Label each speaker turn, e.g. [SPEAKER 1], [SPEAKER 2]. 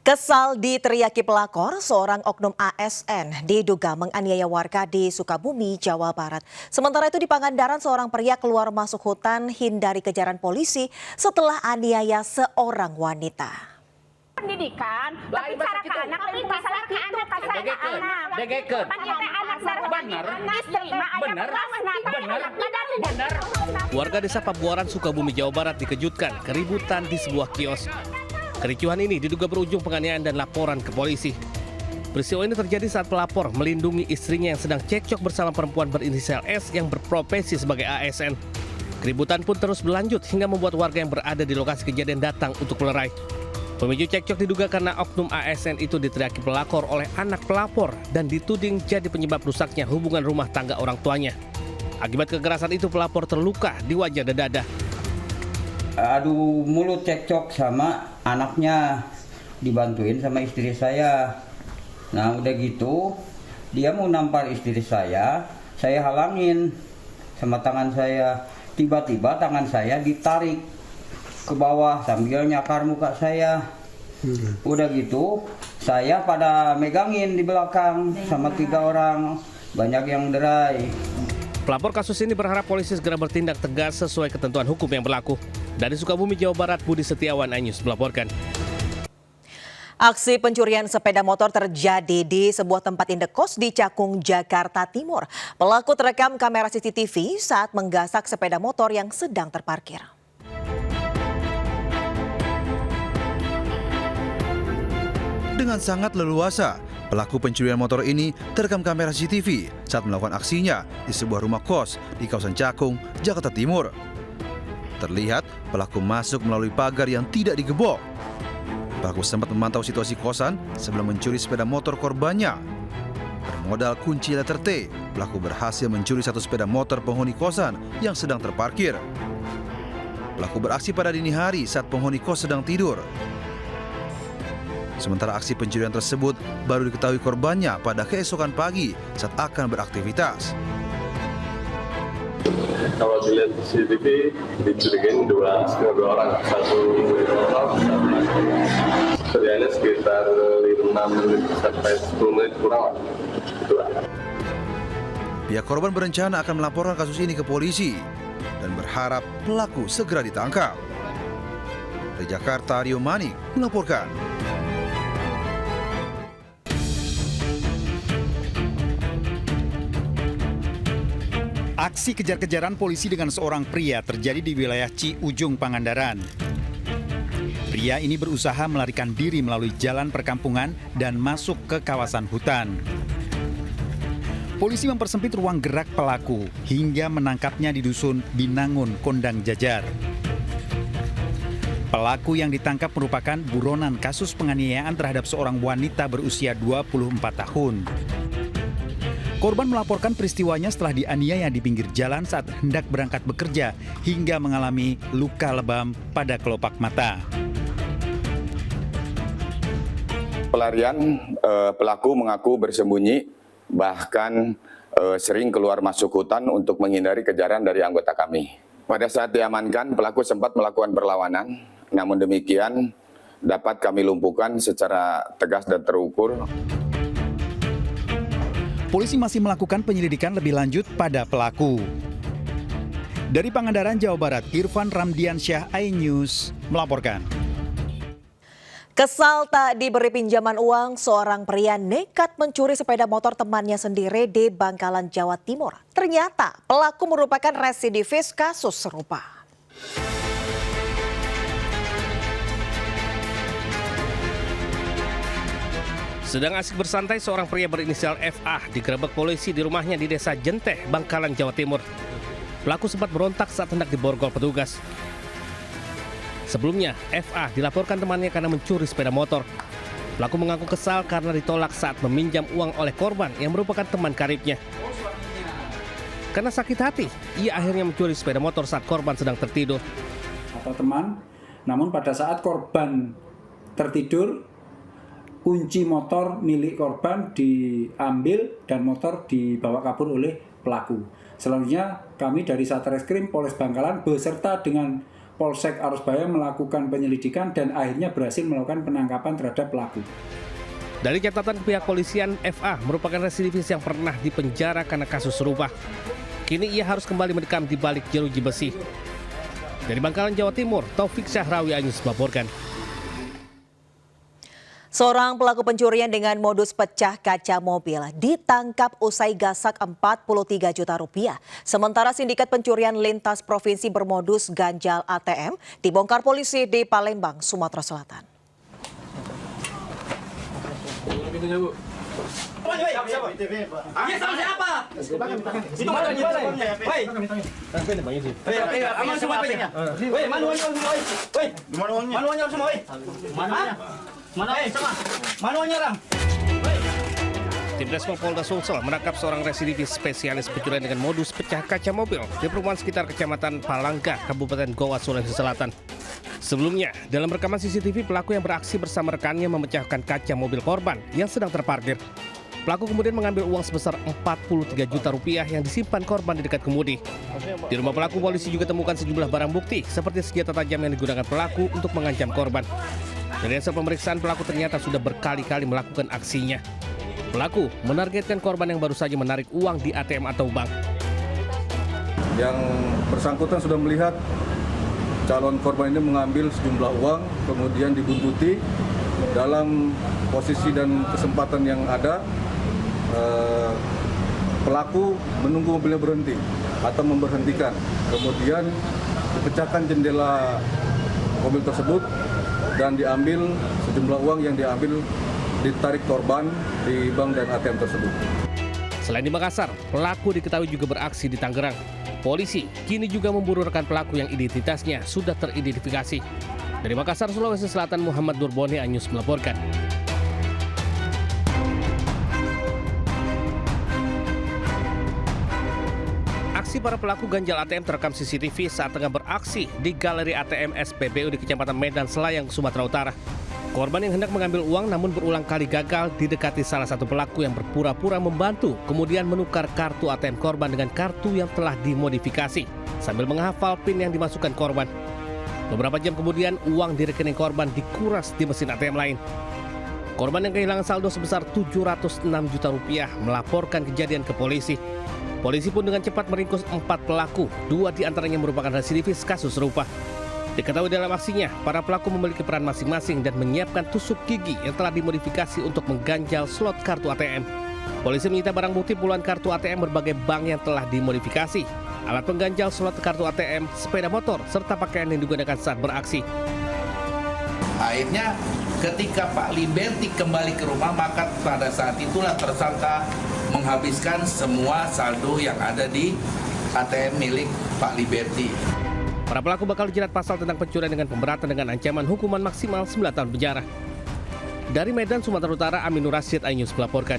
[SPEAKER 1] Kesal diteriaki pelakor, seorang oknum ASN diduga menganiaya warga di Sukabumi, Jawa Barat. Sementara itu di Pangandaran, seorang pria keluar masuk hutan hindari kejaran polisi setelah aniaya seorang wanita.
[SPEAKER 2] Pendidikan, tapi cara ke anak lebih masalah ke anak,
[SPEAKER 3] Degekeun. Benar.
[SPEAKER 4] Warga desa Pabuaran, Sukabumi, Jawa Barat dikejutkan keributan di sebuah kios. Kericuhan ini diduga berujung penganiayaan dan laporan ke polisi. Peristiwa ini terjadi saat pelapor melindungi istrinya yang sedang cekcok bersama perempuan berinisial S yang berprofesi sebagai ASN. Keributan pun terus berlanjut hingga membuat warga yang berada di lokasi kejadian datang untuk melerai. Pemicu cekcok diduga karena oknum ASN itu diteriaki pelakor oleh anak pelapor dan dituding jadi penyebab rusaknya hubungan rumah tangga orang tuanya. Akibat kekerasan itu pelapor terluka di wajah dan dada.
[SPEAKER 5] Adu mulut cekcok sama anaknya, dibantuin sama istri saya. Nah udah gitu dia mau nampar istri saya halangin sama tangan saya. Tiba-tiba tangan saya ditarik ke bawah sambil nyakar muka saya. Udah gitu saya pada megangin di belakang sama 3 orang, banyak yang derai.
[SPEAKER 4] Pelapor kasus ini berharap polisi segera bertindak tegas sesuai ketentuan hukum yang berlaku. Dari Sukabumi, Jawa Barat, Budi Setiawan, iNews melaporkan.
[SPEAKER 1] Aksi pencurian sepeda motor terjadi di sebuah tempat indekos di Cakung, Jakarta Timur. Pelaku terekam kamera CCTV saat menggasak sepeda motor yang sedang terparkir.
[SPEAKER 6] Dengan sangat leluasa, pelaku pencurian motor ini terekam kamera CCTV saat melakukan aksinya di sebuah rumah kos di kawasan Cakung, Jakarta Timur. Terlihat pelaku masuk melalui pagar yang tidak digebok. Pelaku sempat memantau situasi kosan sebelum mencuri sepeda motor korbannya. Bermodal kunci letter T, pelaku berhasil mencuri 1 sepeda motor penghuni kosan yang sedang terparkir. Pelaku beraksi pada dini hari saat penghuni kos sedang tidur. Sementara aksi pencurian tersebut baru diketahui korbannya pada keesokan pagi saat akan beraktivitas.
[SPEAKER 7] Kalau dilihat CCTV, dicurigain dua orang, satu motor, kerjanya sekitar 5 menit sampai 10 menit kurang.
[SPEAKER 6] Pihak korban berencana akan melaporkan kasus ini ke polisi dan berharap pelaku segera ditangkap. Dari Jakarta, Rio Manik melaporkan.
[SPEAKER 8] Aksi kejar-kejaran polisi dengan seorang pria terjadi di wilayah Ciujung, Pangandaran. Pria ini berusaha melarikan diri melalui jalan perkampungan dan masuk ke kawasan hutan. Polisi mempersempit ruang gerak pelaku hingga menangkapnya di dusun Binangun, Kondang Jajar. Pelaku yang ditangkap merupakan buronan kasus penganiayaan terhadap seorang wanita berusia 24 tahun. Korban melaporkan peristiwanya setelah dianiaya di pinggir jalan saat hendak berangkat bekerja hingga mengalami luka lebam pada kelopak mata.
[SPEAKER 9] Pelarian pelaku mengaku bersembunyi, bahkan sering keluar masuk hutan untuk menghindari kejaran dari anggota kami. Pada saat diamankan, pelaku sempat melakukan perlawanan, namun demikian dapat kami lumpuhkan secara tegas dan terukur.
[SPEAKER 8] Polisi masih melakukan penyelidikan lebih lanjut pada pelaku. Dari Pangandaran, Jawa Barat, Irfan Ramdiansyah, iNews melaporkan.
[SPEAKER 1] Kesal tak diberi pinjaman uang, seorang pria nekat mencuri sepeda motor temannya sendiri di Bangkalan, Jawa Timur. Ternyata pelaku merupakan residivis kasus serupa.
[SPEAKER 4] Sedang asik bersantai, seorang pria berinisial FA digerebek polisi di rumahnya di Desa Jenteh, Bangkalan, Jawa Timur. Pelaku sempat berontak saat hendak diborgol petugas. Sebelumnya, FA dilaporkan temannya karena mencuri sepeda motor. Pelaku mengaku kesal karena ditolak saat meminjam uang oleh korban yang merupakan teman karibnya. Karena sakit hati, ia akhirnya mencuri sepeda motor saat korban sedang tertidur.
[SPEAKER 10] Atau teman, namun pada saat korban tertidur, kunci motor milik korban diambil dan motor dibawa kabur oleh pelaku. Selanjutnya kami dari Satreskrim Polres Bangkalan beserta dengan Polsek Arusbaya melakukan penyelidikan dan akhirnya berhasil melakukan penangkapan terhadap pelaku.
[SPEAKER 4] Dari catatan pihak polisian, FA merupakan residivis yang pernah dipenjara karena kasus serupa. Kini ia harus kembali mendekam di balik jeruji besi. Dari Bangkalan, Jawa Timur, Taufik Syahrawi Anyus melaporkan.
[SPEAKER 1] Seorang pelaku pencurian dengan modus pecah kaca mobil ditangkap usai gasak 43 juta rupiah. Sementara sindikat pencurian lintas provinsi bermodus ganjal ATM dibongkar polisi di Palembang, Sumatera Selatan.
[SPEAKER 4] Tim Reskrim Polda Sulsel menangkap seorang residivis spesialis pencurian dengan modus pecah kaca mobil di perumahan sekitar Kecamatan Palangka, Kabupaten Goa, Sulawesi Selatan. Sebelumnya, dalam rekaman CCTV, pelaku yang beraksi bersama rekannya memecahkan kaca mobil korban yang sedang terparkir. Pelaku kemudian mengambil uang sebesar 43 juta rupiah yang disimpan korban di dekat kemudi. Di rumah pelaku, polisi juga temukan sejumlah barang bukti seperti senjata tajam yang digunakan pelaku untuk mengancam korban. Dari hasil pemeriksaan, pelaku ternyata sudah berkali-kali melakukan aksinya. Pelaku menargetkan korban yang baru saja menarik uang di ATM atau bank.
[SPEAKER 11] Yang bersangkutan sudah melihat calon korban ini mengambil sejumlah uang, kemudian dibuntuti. Dalam posisi dan kesempatan yang ada, pelaku menunggu mobilnya berhenti atau memberhentikan. Kemudian dipecahkan jendela mobil tersebut dan diambil sejumlah uang yang diambil, ditarik korban di bank dan ATM tersebut.
[SPEAKER 4] Selain di Makassar, pelaku diketahui juga beraksi di Tangerang. Polisi kini juga memburu rekan pelaku yang identitasnya sudah teridentifikasi. Dari Makassar, Sulawesi Selatan, Muhammad Durboni Anyus melaporkan. Aksi para pelaku ganjal ATM terekam CCTV saat tengah beraksi di Galeri ATM SPBU di Kecamatan Medan Selayang, Sumatera Utara. Korban yang hendak mengambil uang namun berulang kali gagal didekati salah satu pelaku yang berpura-pura membantu, kemudian menukar kartu ATM korban dengan kartu yang telah dimodifikasi sambil menghafal PIN yang dimasukkan korban. Beberapa jam kemudian, uang di rekening korban dikuras di mesin ATM lain. Korban yang kehilangan saldo sebesar 706 juta rupiah melaporkan kejadian ke polisi. Polisi pun dengan cepat meringkus 4 pelaku, 2 diantaranya merupakan residivis kasus serupa. Diketahui dalam aksinya, para pelaku memiliki peran masing-masing dan menyiapkan tusuk gigi yang telah dimodifikasi untuk mengganjal slot kartu ATM. Polisi menyita barang bukti puluhan kartu ATM berbagai bank yang telah dimodifikasi, alat pengganjal slot kartu ATM, sepeda motor, serta pakaian yang digunakan saat beraksi.
[SPEAKER 3] Akhirnya ketika Pak Liberty kembali ke rumah, maka pada saat itulah tersangka menghabiskan semua saldo yang ada di ATM milik Pak Liberty.
[SPEAKER 4] Para pelaku bakal dijerat pasal tentang pencurian dengan pemberatan dengan ancaman hukuman maksimal 9 tahun penjara. Dari Medan, Sumatera Utara, Aminur Rasyid, iNews melaporkan.